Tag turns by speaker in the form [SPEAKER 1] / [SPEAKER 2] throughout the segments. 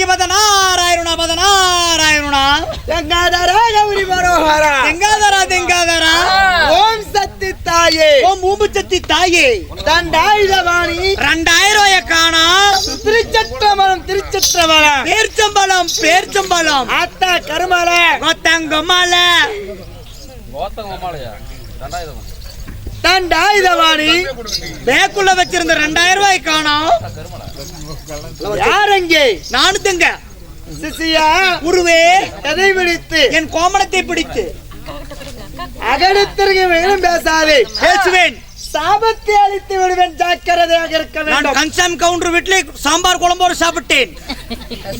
[SPEAKER 1] தேவகி பதனாராயணா பதனாராயணா
[SPEAKER 2] கங்காதரா கௌரி மனோகரா
[SPEAKER 1] தெங்காதரா
[SPEAKER 2] ஓம் சக்தி தாயே
[SPEAKER 1] ஓம் ஊம்பு சக்தி தாயே
[SPEAKER 2] தண்டாயுதபாணி
[SPEAKER 1] 2000 ரூபாய காணா
[SPEAKER 2] திருச்சற்றம்பலம்
[SPEAKER 1] பேர்ச்சம்பலம்
[SPEAKER 2] ஆத்தா கருமல
[SPEAKER 1] கோத்தங்கமல
[SPEAKER 2] தண்டாயுதபாணி
[SPEAKER 1] பேக்குள்ள வச்சிருந்த 2000 ரூபாய் காணோம்.
[SPEAKER 2] யாரெங்கே?
[SPEAKER 1] நானு தங்க
[SPEAKER 2] சிசியா
[SPEAKER 1] குருவே
[SPEAKER 2] எதை பிடித்து
[SPEAKER 1] என் கோமணத்தை பிடித்து
[SPEAKER 2] அகடத்திற்கு மேலும் பேசாதே.
[SPEAKER 1] பேசுவேன்.
[SPEAKER 2] சாபத்தை அளித்து விடுவேன், ஜாக்கிரதையாக இருக்க
[SPEAKER 1] நான்
[SPEAKER 2] வேண்டும்.
[SPEAKER 1] கன்சாம் கவுண்டர் வீட்டுல சாம்பார் குழம்போடு சாப்பிட்டேன்.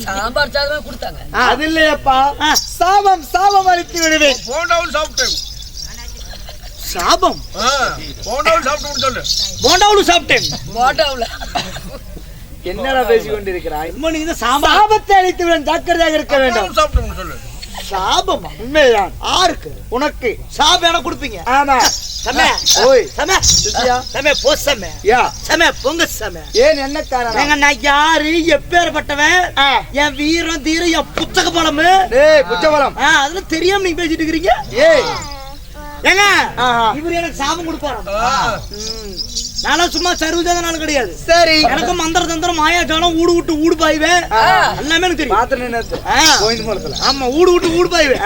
[SPEAKER 3] சாம்பார் சாதம் கொடுத்தாங்க.
[SPEAKER 2] அது இல்லையப்பா, சாபம் அளித்து விடுவேன்.
[SPEAKER 4] போண்டாவும் சாப்பிட்டேன்.
[SPEAKER 1] சாபம்
[SPEAKER 4] போண்டாவும் சாப்பிட்டு சொல்லு.
[SPEAKER 1] போண்டாவும் சாப்பிட்டேன்.
[SPEAKER 3] போட்டாவுல
[SPEAKER 2] என்னடா பேசிக் கொண்டிருக்கிறாய்?
[SPEAKER 1] நீங்க
[SPEAKER 2] சாபத்தை அளித்து விடுவேன், ஜாக்கிரதையாக இருக்க வேண்டும்.
[SPEAKER 4] சாப்பிட்டு சொல்லு.
[SPEAKER 1] சாபம்
[SPEAKER 2] உண்மைதான்.
[SPEAKER 1] ஆருக்கு?
[SPEAKER 2] உனக்கு
[SPEAKER 1] சாபம் எனக்கு கொடுப்பீங்க.
[SPEAKER 2] ஆமா.
[SPEAKER 1] சமே
[SPEAKER 2] ஓய்
[SPEAKER 1] சமே
[SPEAKER 2] சிசியா
[SPEAKER 1] சமே போ சமே
[SPEAKER 2] யா
[SPEAKER 1] சமே பொங்க சமே.
[SPEAKER 2] ஏன் என்ன காரணம்?
[SPEAKER 1] எங்க நான் யாரு எப்பேற்பட்டவன், என் வீரம் தீரம், என் புத்தக பலம்,
[SPEAKER 2] டேய் புச்சவலம்,
[SPEAKER 1] அதுல தெரியாம நீங்க பேசிட்டு இருக்கீங்க.
[SPEAKER 2] ஏய்
[SPEAKER 1] ஏங்க இவரு எனக்கு சாபம் கொடுப்பாரு. நானும் சும்மா சர்வஜாதனாலும் கிடையாது.
[SPEAKER 2] சரி,
[SPEAKER 1] எனக்கு மந்திர தந்திரம் மாயாஜாலம் ஊடு விட்டு ஊடு பாய்வேன், எல்லாமே எனக்கு தெரியும்.
[SPEAKER 2] பாத்து நின்னது கோயில் மூலத்துல.
[SPEAKER 1] ஆமா, ஊடு விட்டு ஊடு பாய்வேன்,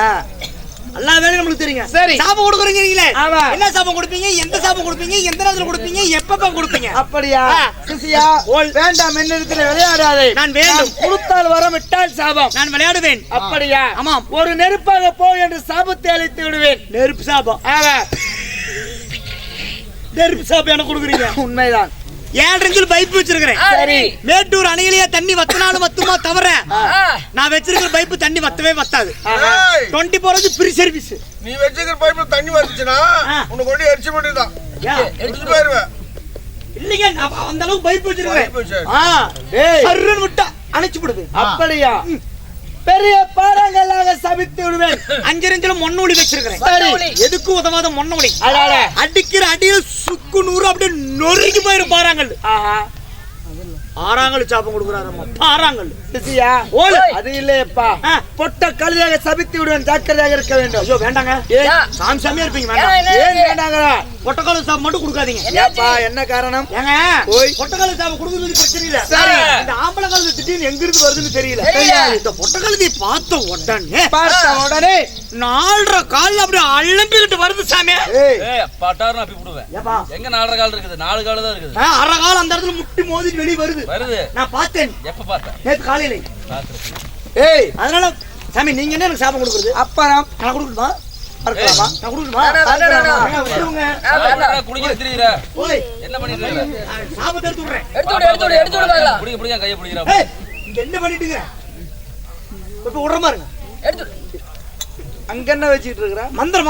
[SPEAKER 1] எல்லா வேலையும் நம்மளுக்கு தெரியுங்க.
[SPEAKER 2] சரி,
[SPEAKER 1] சாபம் கொடுக்குறீங்களே,
[SPEAKER 2] ஆமா.
[SPEAKER 1] என்ன சாபம் கொடுப்பீங்க, எந்த சாபம் கொடுப்பீங்க, எந்த நேரத்துல கொடுப்பீங்க, எப்ப கொடுப்பீங்க?
[SPEAKER 2] அப்படியா சிசியா? வேண்டாம், என்னிடத்துல விளையாடாதே.
[SPEAKER 1] நான் வேண்டும்.
[SPEAKER 2] கொடுத்தால் வரம், விட்டால் சாபம்.
[SPEAKER 1] நான் விளையாடுவேன்.
[SPEAKER 2] அப்படியா?
[SPEAKER 1] ஆமாம்.
[SPEAKER 2] ஒரு நெருப்பாக போ என்று சாபத்தை அளித்து விடுவேன்.
[SPEAKER 1] நெருப்பு சாபம்.
[SPEAKER 2] ஆமா,
[SPEAKER 1] நெருப்பு சாபம் எனக்கு கொடுக்குறீங்க.
[SPEAKER 2] உண்மைதான்.
[SPEAKER 1] 7 இன்ச்சில் பைப் வச்சிருக்கிறேன்.
[SPEAKER 2] சரி,
[SPEAKER 1] மேட்டூர் அணையிலேயே தண்ணி வத்தினாலும் வத்துமா தவிர நான் வச்சிருக்கிற பைப்பு தண்ணி வத்தவே வத்தாது. 24 ஃப்ரீ சர்வீஸ்.
[SPEAKER 4] நீ வச்சிருக்கிற பைப்ல தண்ணி வந்துச்சுன்னா உனக்கு கொண்டு எரிச்சு மட்டும்தான் எடுத்துட்டு போயிருவேன்.
[SPEAKER 1] இல்லைங்க, நான் அந்த அளவுக்கு பைப் வச்சிருக்கேன்.
[SPEAKER 2] ஏய்
[SPEAKER 1] சர்றன்னு விட்டா அணைச்சு விடுது.
[SPEAKER 2] அப்படியா? பெரிய பாறாங்கல்லாக சபித்து விடுவேன்.
[SPEAKER 1] 5 இன்ச்சில் மொன்னொலி வச்சிருக்கிறேன்.
[SPEAKER 2] சரி,
[SPEAKER 1] எதுக்கு உதவாத மொன்னொலி.
[SPEAKER 2] அடாடா,
[SPEAKER 1] அடிக்கிற அடியில் சுக்கு நூறு அப்படியே நொறுக்கி போயிரும் பாறாங்கல்.
[SPEAKER 2] ஆஹா,
[SPEAKER 1] ஆறாங்கல் சாப்பம் கொடுக்குறாரம்மா, பாறாங்கல்.
[SPEAKER 2] சிசியா
[SPEAKER 1] ஓல
[SPEAKER 2] அது இல்லையப்பா, பொட்ட கழுதையாக சபித்து விடுவேன், ஜாக்கிரதையாக இருக்க வேண்டும்.
[SPEAKER 1] ஐயோ வேண்டாங்க,
[SPEAKER 2] ஏன்
[SPEAKER 1] சாமி சாமியா இருப்பீங்க, வேண்டாம்.
[SPEAKER 2] ஏன் வேண்டாங்களா?
[SPEAKER 1] பொட்டக்கால சாப்பம் மட்டும் கொடுக்காதீங்க.
[SPEAKER 2] ஏப்பா, என்ன காரணம்?
[SPEAKER 1] ஏங்க
[SPEAKER 2] ஓய்,
[SPEAKER 1] பொட்டக்கால சாப்பம் கொடுக்குறது பிரச்சனை இல்ல.
[SPEAKER 2] சரி,
[SPEAKER 1] இந்த ஆம்பளை காலத்து திடீர்னு எங்க இருந்து வருதுன்னு தெரியல. இந்த பொட்டக்காலத்தை பார்த்த உடனே 4.5 கால் அப்படியே அலம்பிக்கிட்டு வருது சாமி.
[SPEAKER 5] பட்டாருன்னு அப்படி விடுவேன். எங்க 4.5 கால் இருக்குது? 4 கால் தான் இருக்குது.
[SPEAKER 1] 1/2 கால் அந்த இடத்துல முட்டி மோதி வெளியே வருது. நான் பார்த்தேன்.
[SPEAKER 5] எப்ப பார்த்தேன்?
[SPEAKER 1] நேத்து காலையில.
[SPEAKER 2] ஏய்,
[SPEAKER 1] அதனால சாமி நீங்க என்ன எனக்கு சாபம் கொடுக்குறது?
[SPEAKER 2] அப்புறம்
[SPEAKER 1] நான் கொடுக்கணுமா?
[SPEAKER 2] பார்க்கலாமா?
[SPEAKER 1] நான் கொடுக்கணுமா?
[SPEAKER 5] குடிக்க தெரியுற
[SPEAKER 1] ஓய்,
[SPEAKER 5] என்ன பண்ணிட்டு இருக்க?
[SPEAKER 1] சாபத்தை எடுத்து விடுறேன்.
[SPEAKER 3] எடுத்து விடு
[SPEAKER 5] புடிங்க புடிங்க கையை புடிங்கற.
[SPEAKER 1] ஏய், இங்க என்ன பண்ணிட்டீங்க? இப்ப விடுற பாருங்க.
[SPEAKER 3] எடுத்து
[SPEAKER 2] அங்க என்ன வச்சிட்டு இருக்கற?
[SPEAKER 1] மந்திரம்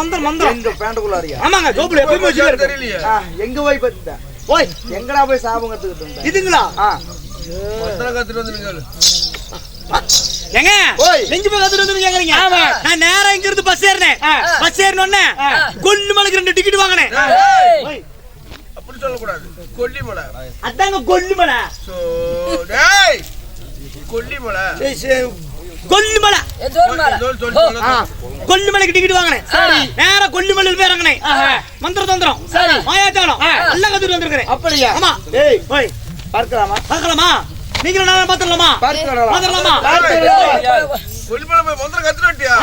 [SPEAKER 2] இந்த பேண்டுக்குள்ள அறியா?
[SPEAKER 1] ஆமாங்க, ஜோப்ல எப்பவும் வச்சிருக்கேன்.
[SPEAKER 4] தெரியலையே.
[SPEAKER 2] எங்க போய் பத்த?
[SPEAKER 1] ஓய்,
[SPEAKER 2] எங்கடா போய் சாபம் கத்துக்கிட்டு இருந்த?
[SPEAKER 1] இதுங்களா?
[SPEAKER 4] மந்திரம் கத்துட்டு வந்துருங்க.
[SPEAKER 1] ஏங்க
[SPEAKER 2] ஓய்,
[SPEAKER 1] நெஞ்சு போய் கத்துட்டு வந்து கேக்குறீங்க.
[SPEAKER 2] ஆமா,
[SPEAKER 1] நான் நேரா இங்க இருந்து பஸ் ஏறினேன். பஸ் ஏறினோனே கொல்லிமலைக்கு 2 டிக்கெட் வாங்குனேன். ஓய்,
[SPEAKER 4] அப்படி சொல்ல கூடாது. கொல்லிமலை.
[SPEAKER 1] அதாங்க கொல்லிமலை.
[SPEAKER 4] சோ டேய், கொல்லிமலை.
[SPEAKER 1] கொல்லிமலை.
[SPEAKER 4] சொல்லு.
[SPEAKER 1] கொல்லிமலைக்கு டிக்கெட் வாங்கினேன். சரி, நேரா கொல்லிமலையில் போய் இறங்கினேன். மந்திர தந்திரம்,
[SPEAKER 2] சரி,
[SPEAKER 1] மாயாஜாலம் எல்லாம் கத்துட்டு வந்திருக்கிறேன்.
[SPEAKER 2] அப்படியா?
[SPEAKER 1] ஆமா.
[SPEAKER 2] ஏய்,
[SPEAKER 1] போய்
[SPEAKER 2] பார்க்கலாமா?
[SPEAKER 1] பார்க்கலாமா? நீங்களும் நான் பாத்துடலாமா?
[SPEAKER 2] பார்க்கலாமா?
[SPEAKER 4] கொல்லிமலை போய் மந்திரம் கத்துட்டு வட்டியா?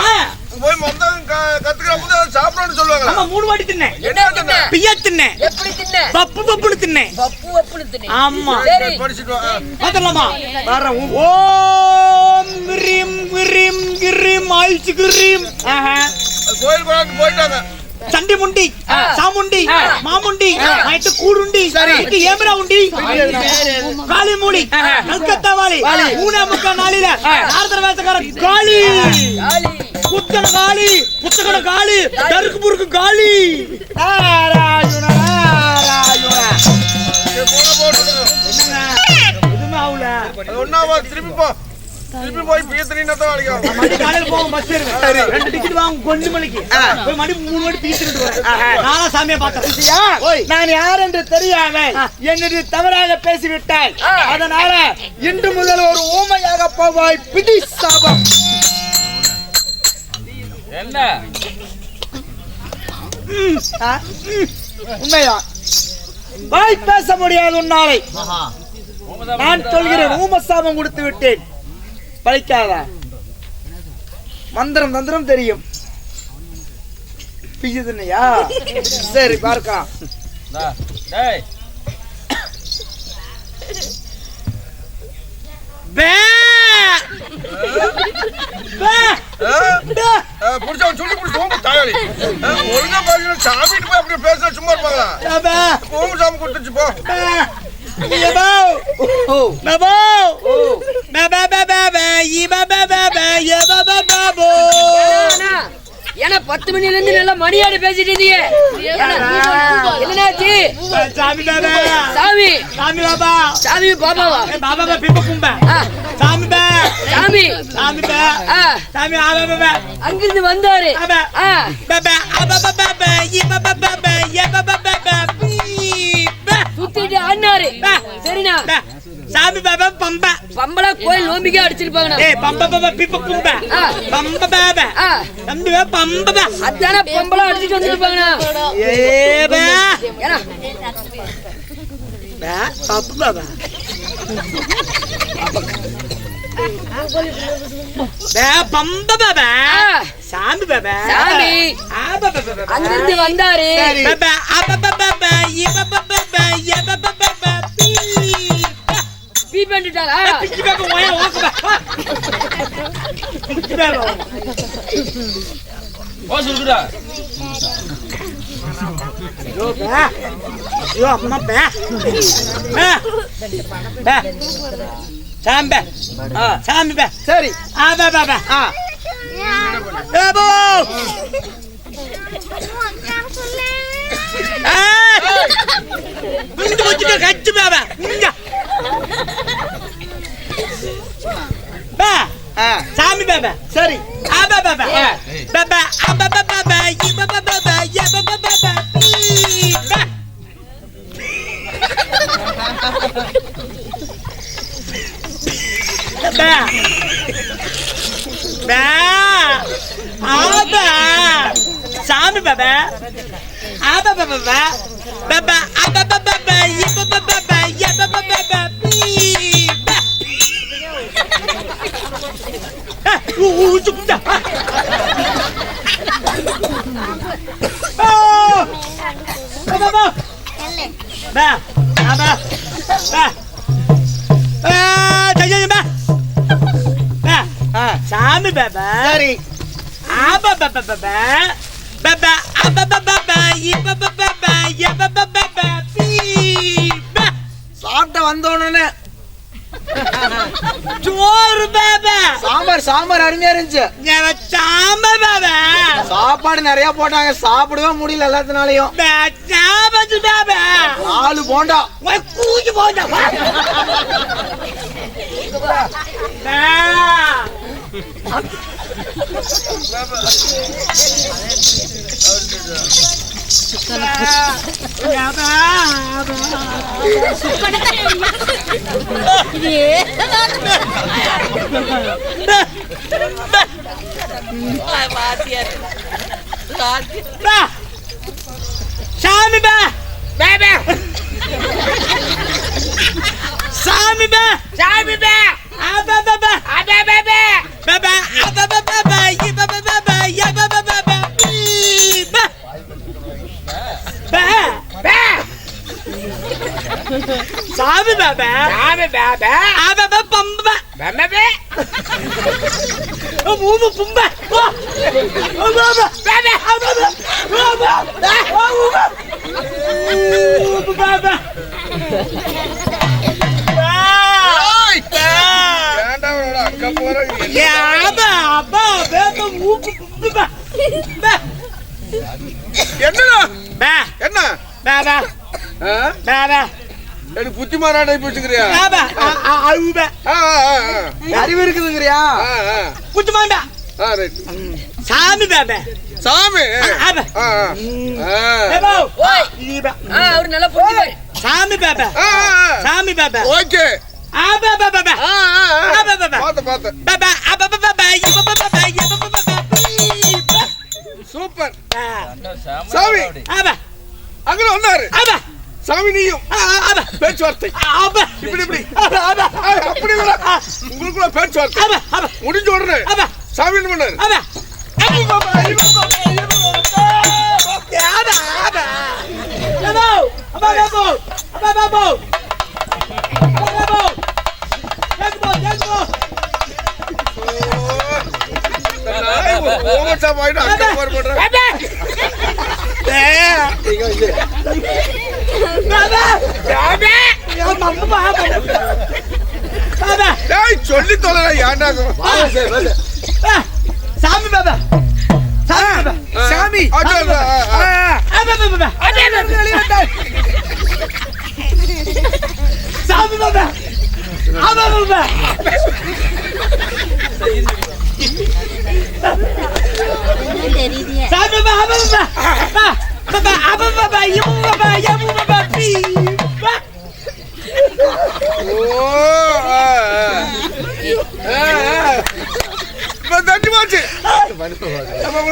[SPEAKER 4] போய் மந்திரம் கத்துக்கிற போது அதை சாப்பிடணும்னு சொல்லுவாங்க.
[SPEAKER 1] ஆமா, 3 வாட்டி தின்னேன்.
[SPEAKER 4] என்ன தின்ன?
[SPEAKER 1] பியா தின்னேன்.
[SPEAKER 3] எப்படி தின்ன?
[SPEAKER 1] பப்புன்னு தின்னேன்.
[SPEAKER 3] பப்புன்னு தின்ன.
[SPEAKER 1] ஆமா,
[SPEAKER 3] சரி,
[SPEAKER 4] படிச்சிட்டு வா.
[SPEAKER 1] பாத்துடலாமா?
[SPEAKER 2] வரேன்.
[SPEAKER 1] ஓம் கிரீம் கிரீம் கிரீம் ஆயிச்சு கிரீம்.
[SPEAKER 4] கோயில் போறாங்க போயிட்டாங்க.
[SPEAKER 1] சண்டி முண்டி, சாமுண்டி, மாமுண்டி, நைட்டு கூடுண்டி, நைட்டு ஏமரா உண்டி, காளி மூடி, கல்கத்தா வாலி, ஊனமுக்கா நாளில நாரதர் வேஷக்கார காளி, புத்தன காளி, புத்தகன காளி, தருக்கு புருக்கு காளி.
[SPEAKER 2] நாராயணா, நாராயணா.
[SPEAKER 1] என்னங்க எதுவுமே ஆகல.
[SPEAKER 4] ஒன்னாவா திரும்பி போ. திருப்பி போய் பீத்தினா தான் அடிக்கும்.
[SPEAKER 1] மணி காலையில போவோம் பஸ் ஏறுவேன். 2 டிக்கெட் வாங்க கொண்டு மணிக்கு. போய் மணி 3 மணி பீத்திட்டு வரேன். நானா சாமியை பார்த்தேன்.
[SPEAKER 2] நான் யார் என்று தெரியாம என்னுடைய தவறாக பேசிவிட்டாய். அதனால இன்று முதல் ஒரு ஊமையாக போவாய். பிடி சாபம்.
[SPEAKER 5] என்ன
[SPEAKER 2] உண்மையா வாய் பேச முடியாது உன்னாலை. நான் சொல்கிறேன், ஊமசாபம் கொடுத்து விட்டேன். பழிக்காத. மந்திரம் தந்திரம் தெரியும். பிஜுதுன்னையா? சரி பார்க்கலாம்.
[SPEAKER 5] டேய்
[SPEAKER 4] புடிச்சவன் சொல்லி கொடுத்து தாயாளி ஒழுங்கா பாருங்க. சாமிட்டு போய் அப்படி பேச சும்மா இருப்பாங்களா? ஓம் சாமி கொடுத்துச்சு போ.
[SPEAKER 3] ஏன்னா 10 மணில இருந்து நல்லா மணியாடி பேசிட்டு இருந்தீங்க. என்னாச்சு?
[SPEAKER 1] சாமி பாபா.
[SPEAKER 3] சாமி
[SPEAKER 1] சாமி பாபா.
[SPEAKER 3] சாமி பாபாவா?
[SPEAKER 1] பாபா பிப்ப கும்ப. சாமி பா.
[SPEAKER 3] சாமி
[SPEAKER 1] சாமி பா. சாமி ஆபா பாபா.
[SPEAKER 3] அங்கிருந்து வந்தாரு.
[SPEAKER 1] பாபா பாபா பாபா பாபா பாபா பாபா பாபா
[SPEAKER 3] சுத்திட்டு ஆடினாரு. சரிண்ணா.
[SPEAKER 1] சாமி பாபா பம்பா.
[SPEAKER 3] பம்பளா கோயில் நோம்பிக்கே அடிச்சிருப்பாங்க.
[SPEAKER 1] ஏய் பம்பா பாபா பிப்ப கும்ப. பம்பா பாபா. தம்பி பம்பா.
[SPEAKER 3] அதானே பம்பளா அடிச்சிட்டு வந்திருப்பாங்க.
[SPEAKER 1] ஏ பா.
[SPEAKER 3] ஏனா
[SPEAKER 1] பா பாபா பாபா. பம்பா பாபா. சாமி பாபா.
[SPEAKER 3] சாமி
[SPEAKER 1] ஆபா பாபா.
[SPEAKER 3] அங்கிருந்து வந்தாரு.
[SPEAKER 1] பாபா ஆபா பாபா யபா பாபா யபா பாபா
[SPEAKER 3] பீ பண்ணிட்டாரா?
[SPEAKER 1] பிச்சி பாபா ஓயா ஓகபா. பிச்சி பாபா.
[SPEAKER 5] போ சொல்லுடா.
[SPEAKER 1] யோ பா. யோ அம்மா பா. பா. சாம்பே. சாம்பி பா.
[SPEAKER 2] சரி.
[SPEAKER 1] ஆபா பாபா. ஏபோ. குண்டு குண்டு கச்சு பாபா. பா. சாமி பாபா.
[SPEAKER 2] சரி.
[SPEAKER 1] ஆபா பாபா. பாபா ஆபா பாபா யபா பாபா யபா பாபா பா. பா. பா. ஆபா. சாமி பாபா. ஆபா பாபா. பாபா ஆபா பாபா யபா பாபா யபா பாபா பா. உச்சுக்குடா. பாபா. பா. ஆபா. பா. தய்யமா. பா. சாமி பாபா.
[SPEAKER 2] சரி.
[SPEAKER 1] ஆபா பாபா பாபா. பாபா ஆபா பாபா யபா பாபா யபா பாபா பா.
[SPEAKER 2] சாப்பிட்ட வந்தோடனே
[SPEAKER 1] சோறு பாபா.
[SPEAKER 2] சாம்பார் அருமையா இருந்துச்சு.
[SPEAKER 1] சாம்பார் பாபா.
[SPEAKER 2] சாப்பாடு நிறைய போட்டாங்க. சாப்பிடவே முடியல எல்லாத்தினாலையும்.
[SPEAKER 1] சாப்பாடு பாபா.
[SPEAKER 2] 4 போண்டா.
[SPEAKER 1] கூச்சு போண்டா. சாமி பா. சாமி பா. சாமி பா. ஆபா பாபா. ஆபா பாபா. பாபா ஆபா பாபா யபா பாபா யபா பாபா பா. பா. பா. சாமி பாபா. சாமி பாபா. ஆபா பாபா பம்பா. பம்பா. ஓ மூமு பம்பா. ஓ பாபா. பாபா. பாபா. பாபா.
[SPEAKER 4] அக்கா போற
[SPEAKER 1] என்னடா? என்ன? பாபா. பாபா.
[SPEAKER 4] எனக்கு புத்தி மாறாடை போச்சுக்கிறியா
[SPEAKER 2] அறிவு இருக்குதுங்கறியா
[SPEAKER 1] குத்துமாண்டா சாமி பாபா
[SPEAKER 4] சாமி
[SPEAKER 3] அவரு நல்லா புரிஞ்சுப்பாரு.
[SPEAKER 1] சாமி பாபா சாமி பாபா
[SPEAKER 4] ஓகே
[SPEAKER 1] ஆபா பாபா
[SPEAKER 4] பாத்து பாத்து
[SPEAKER 1] பாபா ஆபா பாபா இபா பாபா இபா பாபா
[SPEAKER 4] சூப்பர் சாமி
[SPEAKER 1] ஆபா
[SPEAKER 4] அங்க வந்தாரு
[SPEAKER 1] ஆபா
[SPEAKER 4] சாமி நீயும்
[SPEAKER 1] ஆபா
[SPEAKER 4] பேச்சுவார்த்தை
[SPEAKER 1] ஆபா
[SPEAKER 4] இப்படி இப்படி
[SPEAKER 1] ஆபா
[SPEAKER 4] அப்படி இல்ல உங்களுக்குள்ள பேச்சுவார்த்தை
[SPEAKER 1] ஆபா ஆபா
[SPEAKER 4] முடிஞ்ச உடனே
[SPEAKER 1] ஆபா
[SPEAKER 4] சாமி என்ன பண்ணாரு
[SPEAKER 1] ஆபா ஆபா ஆபா
[SPEAKER 4] ஓமச்சாப் ஆயிட்டு அங்க போர் பண்றேன் சொல்லி தொலை ஏன்டாங்க
[SPEAKER 1] சாமி பாபா
[SPEAKER 2] சாமி
[SPEAKER 1] சாமி பாபா ஆபா பாபா சாமி பாபா ஆபா பாபா பாபா ஆபா பாபா யமு பாபா யமு பாபா பீ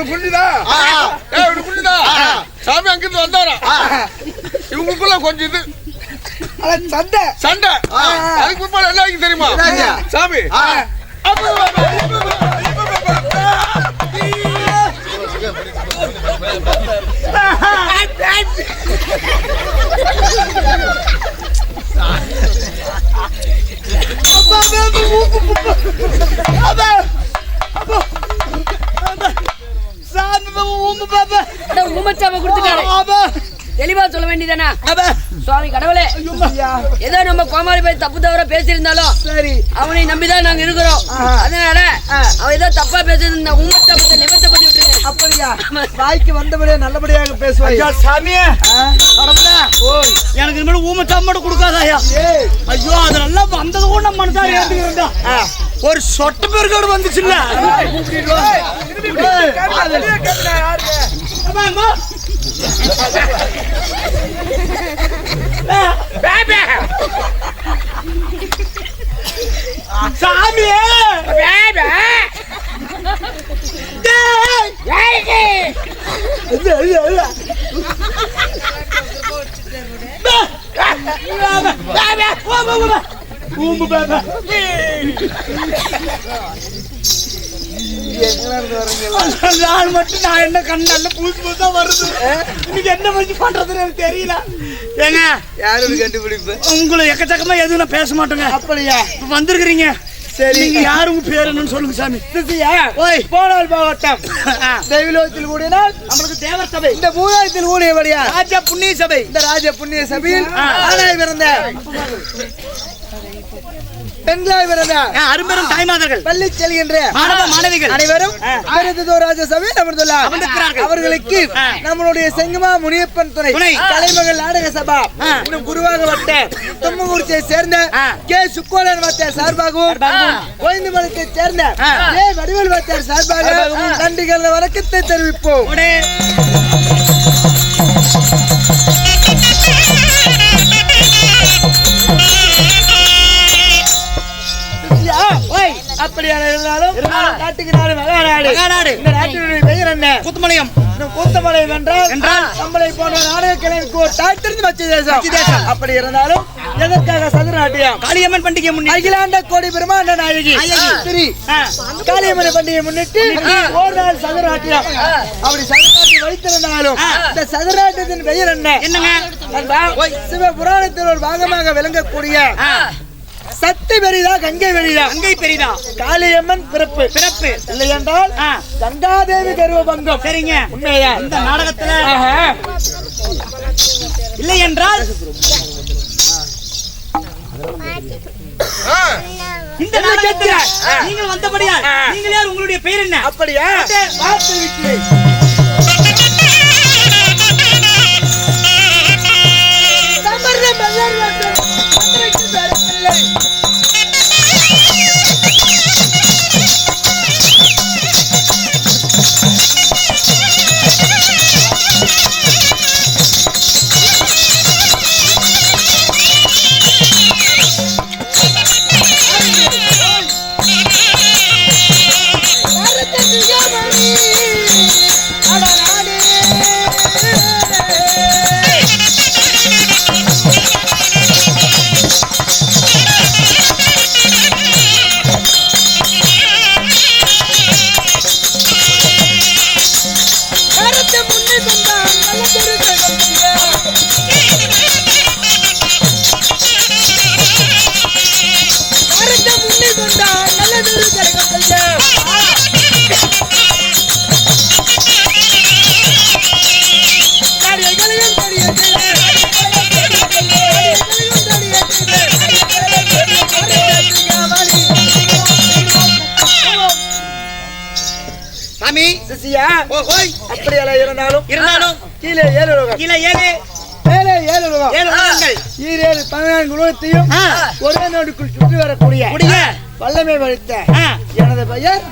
[SPEAKER 4] புரிஞ்சுதா புரிஞ்சுதா சாமி அங்கிருந்து வந்தாரா இவங்களுக்குள்ள கொஞ்சம் இது
[SPEAKER 2] சண்டை
[SPEAKER 4] சண்டை அதுக்கு முன்னாடி என்ன ஆகிக்கு தெரியுமா சாமி
[SPEAKER 3] ஊமச்சாம கொடுத்துட்டாரு. தெளிவா சொல்ல வேண்டியதானா சுவாமி கடவுளே, ஏதோ நம்ம கோமாளி போய் தப்பு தவற பேசியிருந்தாலும் சரி அவனை நம்பிதான் நாங்க இருக்கிறோம். அதனால அவன் ஏதோ தப்பா பேசியிருந்த ஊமச்சாமத்தை நிவர்த்தி பண்ணி விட்டுருங்க.
[SPEAKER 2] அப்படியா? வாய்க்கு வந்தபடியே நல்லபடியாக பேசுவாய்
[SPEAKER 1] சாமியே. எனக்கு இனிமேல் ஊமச்சாமோட கொடுக்காதாயா? ஐயோ அது நல்லா வந்தது கூட நம்ம மனசாரி ஏந்துக்கிறா. ஒரு சொட்டு பெருக்கோடு வந்துச்சுல்ல. சாமியே நான் மட்டும் நான் என்ன கண் நல்ல புதுசு புதுசா வருது. இன்னைக்கு என்ன வச்சு பண்றதுன்னு எனக்கு தெரியல. ஏங்க
[SPEAKER 2] யாரும் கண்டுபிடிப்பு
[SPEAKER 1] உங்களை எக்கச்சக்கமா எதுவும் நான் பேச மாட்டேங்க.
[SPEAKER 2] அப்படியா?
[SPEAKER 1] வந்திருக்கிறீங்க சரி, நீங்க யாரு உங்க பேர் என்னன்னு சொல்லுங்க சாமி.
[SPEAKER 2] ஓய் போனால் போகட்டும். தெய்வலோகத்தில் கூடினால் நம்மளுக்கு தேவர் சபை, இந்த பூதாயத்தில் கூடியபடியா ராஜ புண்ணிய சபை. இந்த ராஜ புண்ணிய சபையில் ஆனாய் பிறந்த பெண்களாய் பிறந்த
[SPEAKER 1] அரும்பெரும் தாய்மாதர்கள்,
[SPEAKER 2] பள்ளி செல்கின்ற
[SPEAKER 1] மாணவ மாணவிகள்
[SPEAKER 2] அனைவரும் ராஜ சபையில் அமர்ந்துள்ளார்கள். அவர்களுக்கு நம்மளுடைய செங்கமா முனியப்பன் துணை கலைமகள் நாடக சபா இன்னும் குருவாக வட்ட தும்மகுறிச்சியை சேர்ந்த கே சுக்கோலன் வாத்தியார் சார்பாகவும் கோயந்து மலத்தை சேர்ந்த கே வடிவேல் வாத்தியார் சார்பாக நன்றிகள் வணக்கத்தை தெரிவிப்போம். அப்படியான இருந்தாலும் நாட்டுக்கு நாடு மகாநாடு. இந்த நாட்டினுடைய பெயர் என்ன?
[SPEAKER 1] குத்துமலையம்.
[SPEAKER 2] கூத்தமலையம் என்றால் நம்மளை போன்ற நாடக கலைஞருக்கு ஒரு தாய்த்திருந்து வச்ச தேசம். அப்படி இருந்தாலும் எதற்காக சதுரநாட்டியம்?
[SPEAKER 1] காளியம்மன் பண்டிகை முன்னிட்டு
[SPEAKER 2] அகிலாண்ட கோடி பிரம்மாண்ட நாயகி ஸ்ரீ காளியம்மன் பண்டிகை முன்னிட்டு ஒரு நாள் சதுரநாட்டியம். அப்படி சதுரநாட்டியம் வைத்திருந்தாலும் இந்த சதுரநாட்டியத்தின் பெயர் என்ன?
[SPEAKER 1] என்னங்க?
[SPEAKER 2] சிவ புராணத்தில் ஒரு பாகமாக விளங்கக்கூடிய சக்தி பெரிதா கங்கை பெரிதா?
[SPEAKER 1] கங்கை பெரிதா.
[SPEAKER 2] காளியம்மன் பிறப்பு இல்லை என்றால் கங்காதேவி கர்வபங்கம்.
[SPEAKER 1] சரிங்க,
[SPEAKER 2] உண்மையா?
[SPEAKER 1] இந்த நாடகத்துல இல்லை என்றால் இந்த நாடகத்துல நீங்கள் வந்தபடியா நீங்கள் யார்? உங்களுடைய பெயர் என்ன?
[SPEAKER 2] அப்படியா?
[SPEAKER 1] கீழே 7
[SPEAKER 2] உலகம்.
[SPEAKER 1] 7 உலகங்கள்.
[SPEAKER 2] 14 உலகத்தையும் ஒரே நொடிக்குள் சுற்றி வரக்கூடிய வல்லமை படைத்த எனது பெயர்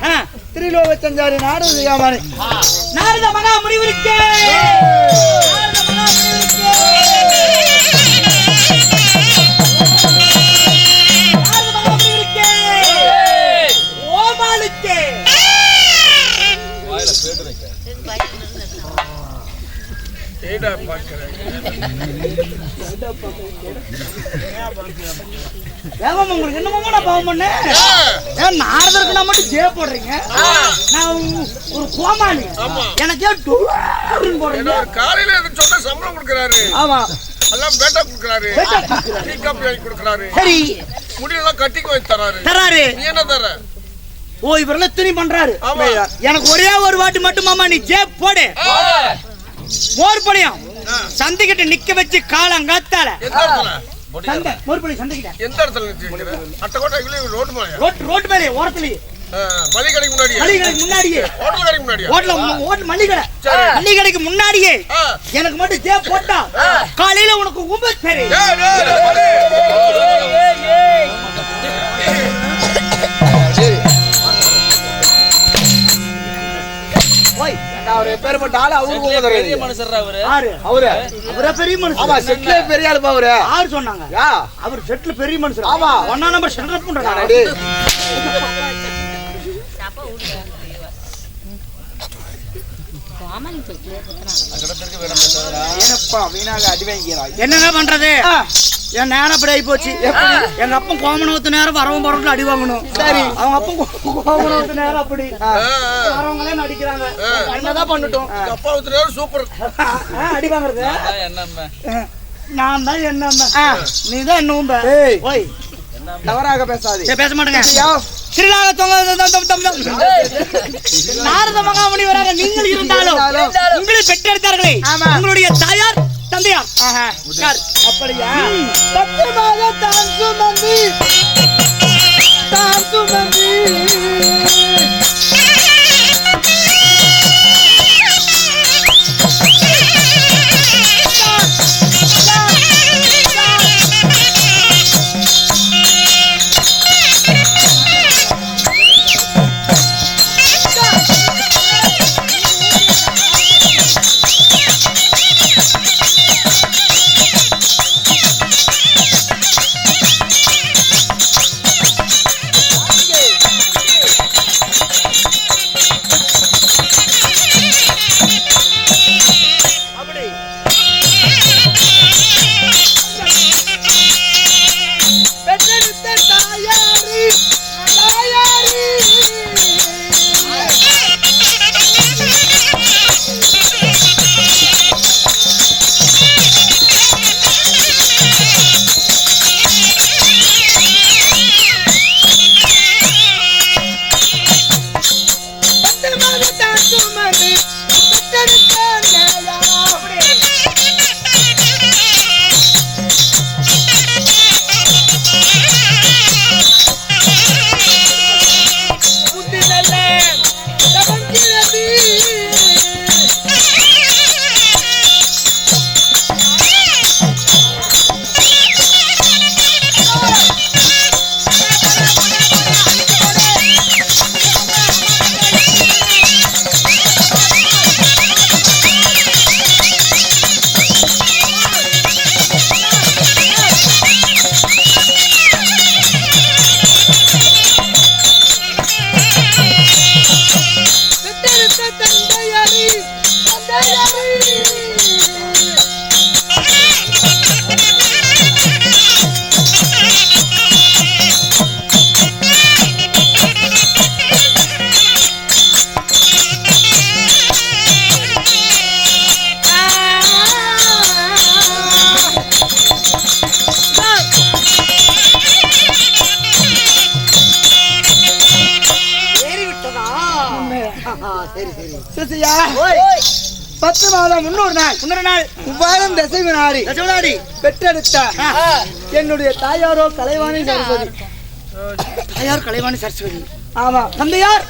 [SPEAKER 2] திரிலோக சஞ்சாரி நாரத யாமானி.
[SPEAKER 1] நாரத மகா முனிவருக்கு உங்களுக்கு என்னமோ நான் பாவம் பண்ண நாரதருக்கு நான் மட்டும் ஜே போடுறீங்க. நான் ஒரு கோமாளி எனக்கே போடுறீங்க.
[SPEAKER 4] காலையில சொன்ன சம்பளம் கொடுக்கறாரு.
[SPEAKER 2] ஆமா
[SPEAKER 4] எல்லாம் பேட்டா கொடுக்கறாரு. டீ காபி வாங்கி கொடுக்கறாரு.
[SPEAKER 1] சரி
[SPEAKER 4] முடியெல்லாம் கட்டிக்கு வச்சு தராரு. நீ என்ன தர?
[SPEAKER 1] ஓ இவரெல்லாம் துணி பண்றாரு. எனக்கு ஒரே ஒரு வாட்டி மட்டும் மாமா நீ ஜே போடு. மோர் பணியம் சந்திக்கிட்ட நிக்க வச்சு காலங்காத்தால மோர்படி சந்திக்கிட்ட
[SPEAKER 4] எந்த இடத்துல நிக்கிற? அட்டகோட்டை ரோட் மேல
[SPEAKER 1] ரோட் மேல ஓரத்துலயே
[SPEAKER 4] மளிகை கடைக்கு
[SPEAKER 1] முன்னாடியே
[SPEAKER 4] ஹோட்டல் கடைக்கு முன்னாடியே
[SPEAKER 1] ஹோட்டல் மளிகை கடைக்கு முன்னாடியே எனக்கு மட்டும் ஜே போட்டா காலையில உனக்கு உப சரி.
[SPEAKER 2] பெரிய
[SPEAKER 5] மனுஷர்
[SPEAKER 1] அவரு பெரிய மனுஷன்.
[SPEAKER 2] பெரிய ஆளு அவரு
[SPEAKER 1] யாரு சொன்னாங்க? அவர் செட்ல பெரிய மனுஷன்.
[SPEAKER 2] ஆமா
[SPEAKER 1] 1 நம்பர் செட்டப் பண்றாரு. என்னங்க பண்றது? என் நேரம் அப்படி ஆகி போச்சு. எங்க அப்பன் கோமணத்து நேரம் வரவும் போறவங்க அடி வாங்கணும். சரி அவங்க அப்பன் கோமணத்து நேரம் அப்படி வரவங்களே நடிக்கிறாங்க. என்னதான் பண்ணட்டும்?
[SPEAKER 4] அப்பாவுக்கு நேரம் சூப்பர்
[SPEAKER 1] அடி வாங்குறது நான் தான் என்ன நீ தான் என்ன ஓய்
[SPEAKER 2] தவறாக பேசாதே.
[SPEAKER 1] பேச மாட்டேங்க. நாரத மகாமுனி வராக நீங்கள் இருந்தாலும் உங்களை பெற்றெடுத்தார்களே உங்களுடைய தாயார் தந்தையார்
[SPEAKER 2] அப்படியா? சத்தியமாக தான் சுமந்தி சிசியா 10 மாதம் முன்னொரு நாள் வாரம் தசை பெற்றெடுத்த என்னுடைய தாயாரோ கலைவாணி சரஸ்வதி.
[SPEAKER 1] தாயார் கலைவாணி சரஸ்வதி
[SPEAKER 2] ஆமா
[SPEAKER 1] தந்தையார்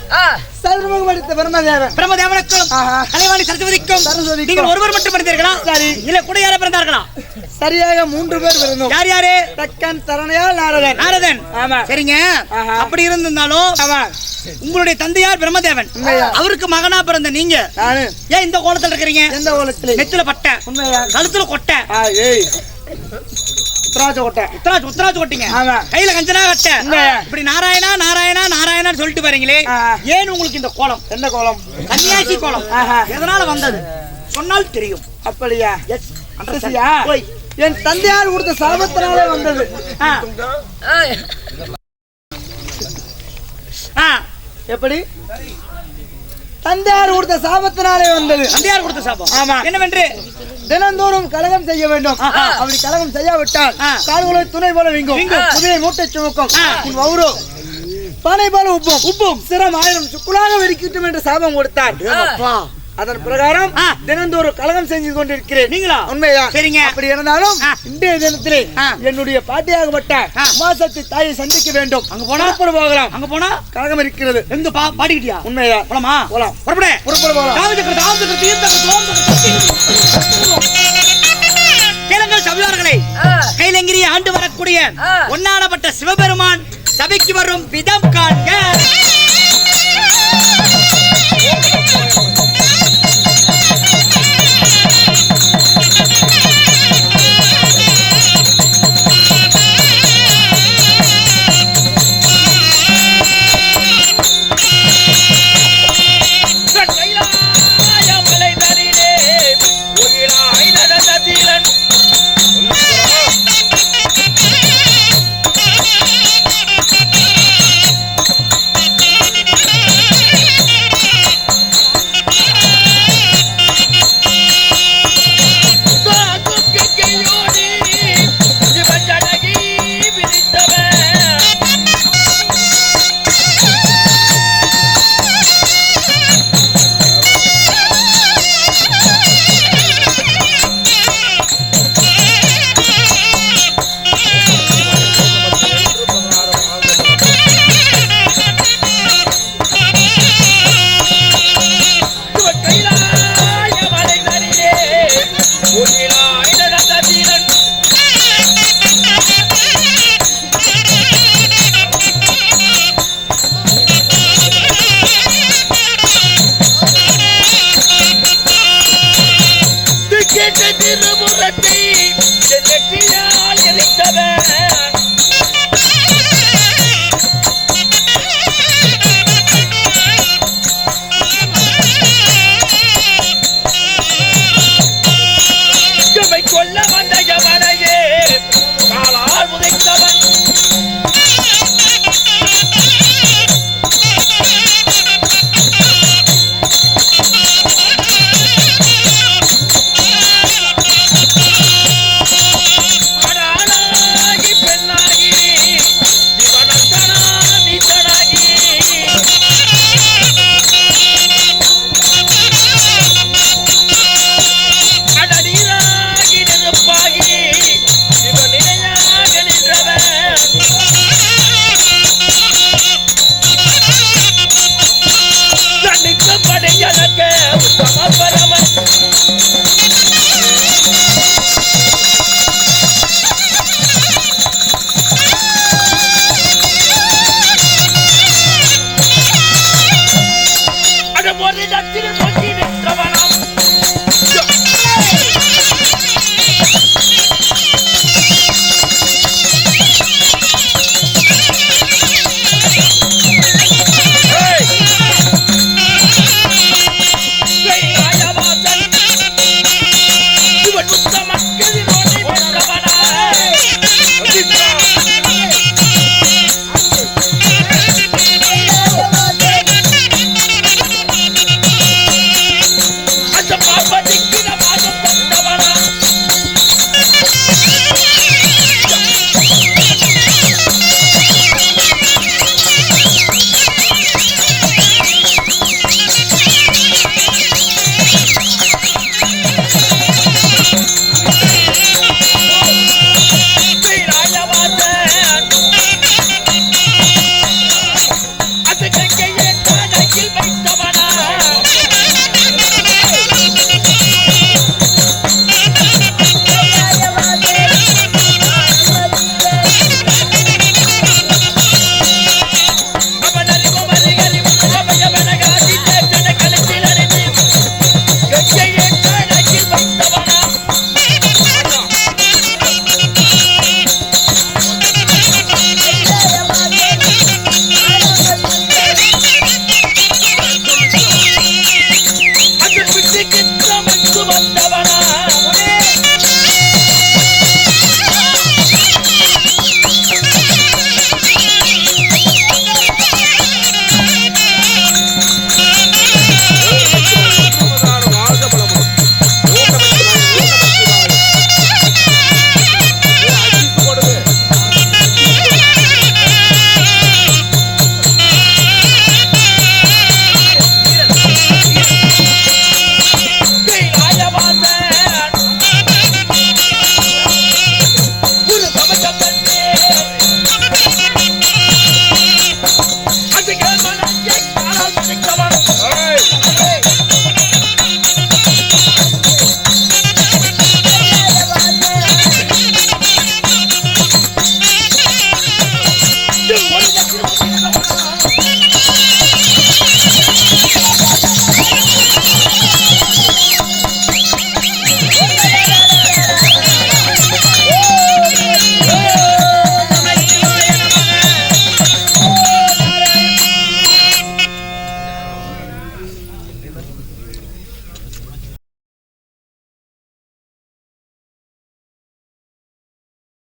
[SPEAKER 2] சர்வமுகம் அடித்த பிரம்மதேவன்
[SPEAKER 1] பிரம்மதேவனுக்கும் கலைவாணி சரஸ்வதிக்கும் நீங்கள் ஒருவர் மட்டும் பிறந்தீர்களா? சரி. இல்ல கூட யார பிறந்தார்களா?
[SPEAKER 2] சரியாக 3 பேர் பிறந்தோம்.
[SPEAKER 1] யார் யாரு?
[SPEAKER 2] தக்கன், தரணையால், நாரதன்.
[SPEAKER 1] நாரதன்.
[SPEAKER 2] ஆமா.
[SPEAKER 1] சரிங்க. அப்படி இருந்திருந்தாலும் உங்களுடைய தந்தையார் பிரம்மதேவன், அவருக்கு மகனா பிறந்த நீங்க
[SPEAKER 2] நானு
[SPEAKER 1] ஏன் இந்த கோலத்துல இருக்கிறீங்க?
[SPEAKER 2] எந்த கோலத்துல?
[SPEAKER 1] நெத்தில பட்டை,
[SPEAKER 2] உண்மையா?
[SPEAKER 1] கழுத்துல கொட்டை.
[SPEAKER 2] ஏய் உத்தராஜ கோட்டை.
[SPEAKER 1] உத்தராஜ் கொட்டிங்க.
[SPEAKER 2] ஆமா.
[SPEAKER 1] கையில கஞ்சனா கட்டை. இப்படி நாராயணா நாராயணா நாராயணான்னு சொல்லிட்டு வரீங்களே, ஏன் உங்களுக்கு இந்த கோலம்?
[SPEAKER 2] எந்த கோலம்?
[SPEAKER 1] கன்னியாசி கோலம். எதனால வந்தது சொன்னால் தெரியும்.
[SPEAKER 2] அப்படியா?
[SPEAKER 1] எஸ்.
[SPEAKER 2] என் தந்தையார் கொடுத்த சாபத்தினாலே வந்தது. எப்படி? தந்தையார் கொடுத்த சாபத்தினாலே வந்தது.
[SPEAKER 1] தந்தையார் கொடுத்த சாபம்.
[SPEAKER 2] ஆமா.
[SPEAKER 1] என்னவென்று?
[SPEAKER 2] தினந்தோறும் கலகம் செய்ய வேண்டும். அப்படி கலகம் செய்யாவிட்டால் கால்களை துணை போல வீங்கும், குதிரை மூட்டை சுமக்கும், உன் வவுரோ பானை போல உப்பும் சிரம் 1000 சுக்குலாக வெடிக்கட்டும் என்று சாபம் கொடுத்தார். அதன் பிரகாரம் தினந்தோறும் கலகம் செஞ்சு கொண்டிருக்கிறேன்.
[SPEAKER 1] நீங்களா?
[SPEAKER 2] உண்மையா?
[SPEAKER 1] சரிங்க.
[SPEAKER 2] அப்படி இருந்தாலும் இன்றைய தினத்திலே என்னுடைய பாட்டியாகப்பட்ட உமாசக்தி தாயை சந்திக்க வேண்டும்.
[SPEAKER 1] அங்க போனா
[SPEAKER 2] போகலாம்.
[SPEAKER 1] அங்க போனா
[SPEAKER 2] கலகம் இருக்கிறது.
[SPEAKER 1] எங்க பாடிக்கிட்டியா?
[SPEAKER 2] உண்மையா?
[SPEAKER 1] போலாமா?
[SPEAKER 2] போலாம்.
[SPEAKER 1] புறப்படு.
[SPEAKER 2] போகலாம்.
[SPEAKER 1] கேளுங்கள் சபையோர்களே, கைலங்கிரியை ஆண்டு வரக்கூடிய ஒன்னானப்பட்ட சிவபெருமான் சபைக்கு வரும் விதம் காண்க.
[SPEAKER 6] கொல்ல